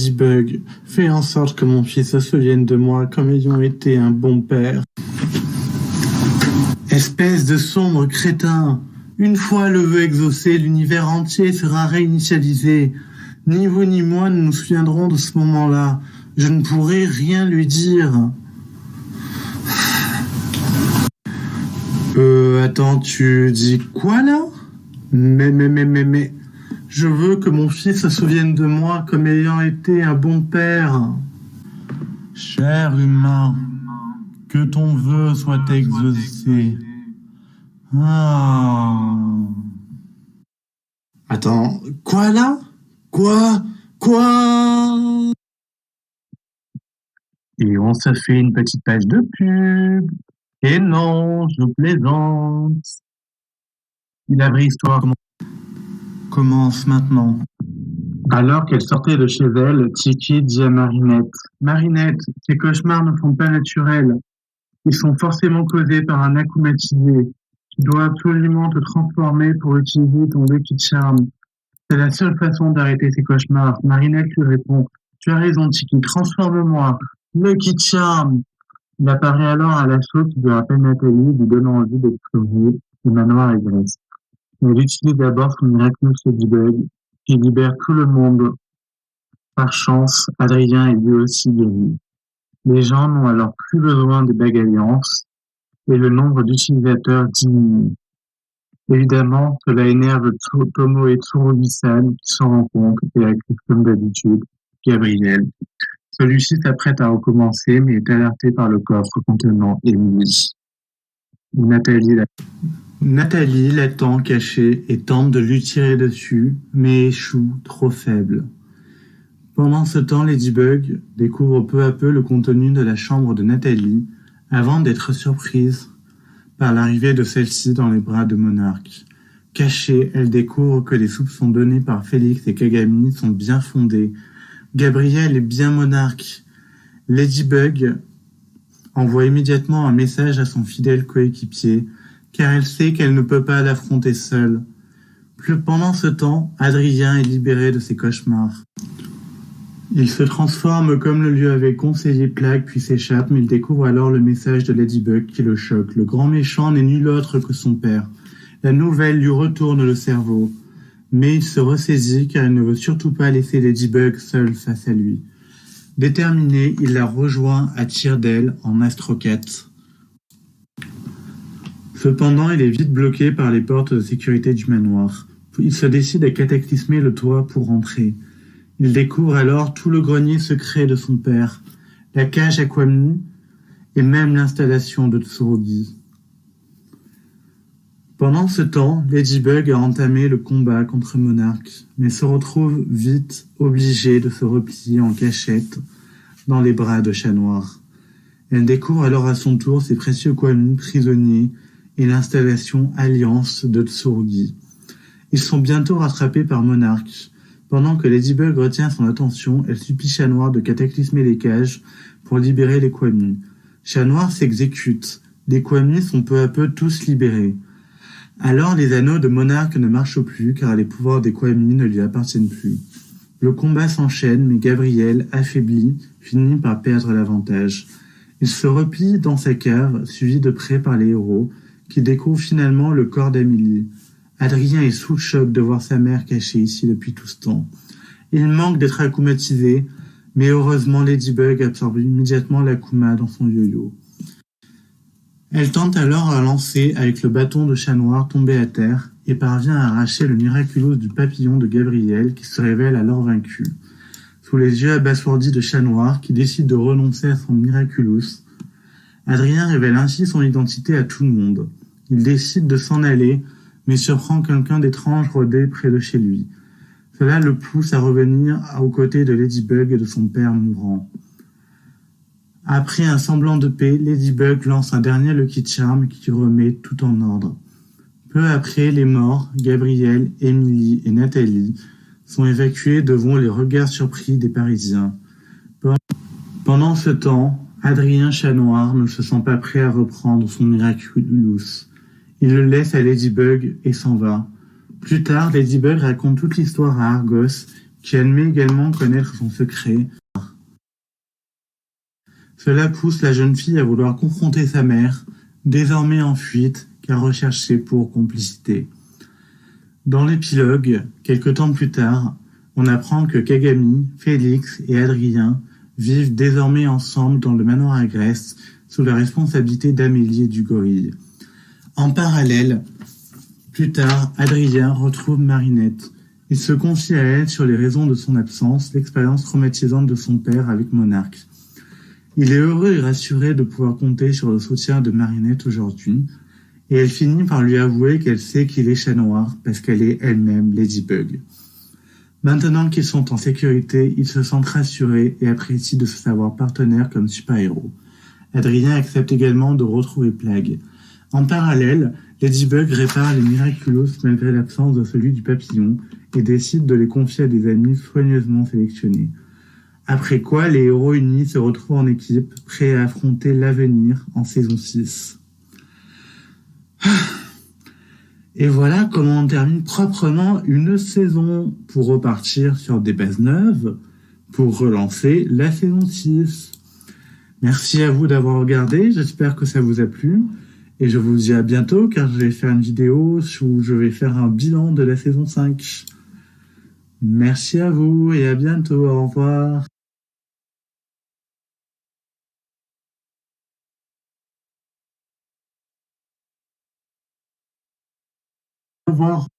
Ladybug, fais en sorte que mon fils se souvienne de moi comme ayant été un bon père. Espèce de sombre crétin! Une fois le vœu exaucé, l'univers entier sera réinitialisé. Ni vous ni moi ne nous souviendrons de ce moment-là. Je ne pourrai rien lui dire. Attends, tu dis quoi là? Mais, je veux que mon fils se souvienne de moi comme ayant été un bon père. Cher humain, que ton vœu soit exaucé. Ah. Attends, quoi là? Quoi? Et on se fait une petite page de pub. Et non, je plaisante. La vraie histoire commence maintenant. Alors qu'elle sortait de chez elle, Tiki dit à Marinette: Marinette, ces cauchemars ne sont pas naturels. Ils sont forcément causés par un akumatisé. Tu dois absolument te transformer pour utiliser ton Lucky Charm. C'est la seule façon d'arrêter ces cauchemars. Marinette lui répond: Tu as raison, Tiki, transforme-moi. Lucky Charm. Il apparaît alors à l'assaut qui lui rappelle Nathalie, lui donnant envie d'exploser le manoir Everest. Mais il utilise d'abord son miraculeux Ladybug, qui libère tout le monde. Par chance, Adrien est lui aussi guéri. Les gens n'ont alors plus besoin des bagues alliances et le nombre d'utilisateurs diminue. Évidemment, cela énerve Tomo et Tsurugi-san qui s'en rendent compte et accusent comme d'habitude Gabriel. Celui-ci s'apprête à recommencer mais est alerté par le coffre contenant Emily. Nathalie l'attend cachée et tente de lui tirer dessus, mais échoue, trop faible. Pendant ce temps, Ladybug découvre peu à peu le contenu de la chambre de Nathalie avant d'être surprise par l'arrivée de celle-ci dans les bras de Monarch. Cachée, elle découvre que les soupçons donnés par Félix et Kagami sont bien fondés. Gabriel est bien Monarch. Ladybug envoie immédiatement un message à son fidèle coéquipier, car elle sait qu'elle ne peut pas l'affronter seule. Pendant ce temps, Adrien est libéré de ses cauchemars. Il se transforme comme le lui avait conseillé Plagg puis s'échappe, mais il découvre alors le message de Ladybug qui le choque. Le grand méchant n'est nul autre que son père. La nouvelle lui retourne le cerveau, mais il se ressaisit car il ne veut surtout pas laisser Ladybug seule face à lui. Déterminé, il la rejoint à tire d'aile en Astrocat. Cependant, il est vite bloqué par les portes de sécurité du manoir. Il se décide à cataclysmer le toit pour rentrer. Il découvre alors tout le grenier secret de son père, la cage Aquami et même l'installation de Tsurugi. Pendant ce temps, Ladybug a entamé le combat contre Monarch, mais se retrouve vite obligée de se replier en cachette dans les bras de Chat Noir. Elle découvre alors à son tour ses précieux Kwami prisonniers et l'installation Alliance de Tsurugi. Ils sont bientôt rattrapés par Monarch. Pendant que Ladybug retient son attention, elle supplie Chat Noir de cataclysmer les cages pour libérer les Kwami. Chat Noir s'exécute. Les Kwami sont peu à peu tous libérés. Alors les anneaux de Monarch ne marchent plus car les pouvoirs des Kwami ne lui appartiennent plus. Le combat s'enchaîne, mais Gabriel, affaibli, finit par perdre l'avantage. Il se replie dans sa cave, suivi de près par les héros, qui découvrent finalement le corps d'Amélie. Adrien est sous le choc de voir sa mère cachée ici depuis tout ce temps. Il manque d'être akumatisé, mais heureusement Ladybug absorbe immédiatement l'Akuma dans son yo-yo. Elle tente alors à lancer avec le bâton de Chat Noir tombé à terre et parvient à arracher le miraculous du papillon de Gabriel qui se révèle alors vaincu. Sous les yeux abasourdis de Chat Noir qui décide de renoncer à son miraculous, Adrien révèle ainsi son identité à tout le monde. Il décide de s'en aller, mais surprend quelqu'un d'étrange rôder près de chez lui. Cela le pousse à revenir aux côtés de Ladybug et de son père mourant. Après un semblant de paix, Ladybug lance un dernier Lucky Charm qui remet tout en ordre. Peu après, les morts, Gabriel, Emily et Nathalie, sont évacués devant les regards surpris des Parisiens. Pendant ce temps, Adrien Chat Noir ne se sent pas prêt à reprendre son miraculous. Il le laisse à Ladybug et s'en va. Plus tard, Ladybug raconte toute l'histoire à Argos, qui admet également connaître son secret. Cela pousse la jeune fille à vouloir confronter sa mère, désormais en fuite, car recherchée pour complicité. Dans l'épilogue, quelque temps plus tard, on apprend que Kagami, Félix et Adrien vivent désormais ensemble dans le manoir à Grèce, sous la responsabilité d'Amélie et du gorille. En parallèle, plus tard, Adrien retrouve Marinette. Il se confie à elle sur les raisons de son absence, l'expérience traumatisante de son père avec Monarque. Il est heureux et rassuré de pouvoir compter sur le soutien de Marinette aujourd'hui, et elle finit par lui avouer qu'elle sait qu'il est chat noir parce qu'elle est elle-même Ladybug. Maintenant qu'ils sont en sécurité, ils se sentent rassurés et apprécient de se savoir partenaires comme super-héros. Adrien accepte également de retrouver Plague. En parallèle, Ladybug répare les Miraculous malgré l'absence de celui du papillon et décide de les confier à des amis soigneusement sélectionnés. Après quoi, les héros unis se retrouvent en équipe, prêts à affronter l'avenir en saison 6. Et voilà comment on termine proprement une saison pour repartir sur des bases neuves, pour relancer la saison 6. Merci à vous d'avoir regardé, j'espère que ça vous a plu. Et je vous dis à bientôt car je vais faire une vidéo où je vais faire un bilan de la saison 5. Merci à vous et à bientôt, au revoir. Au revoir.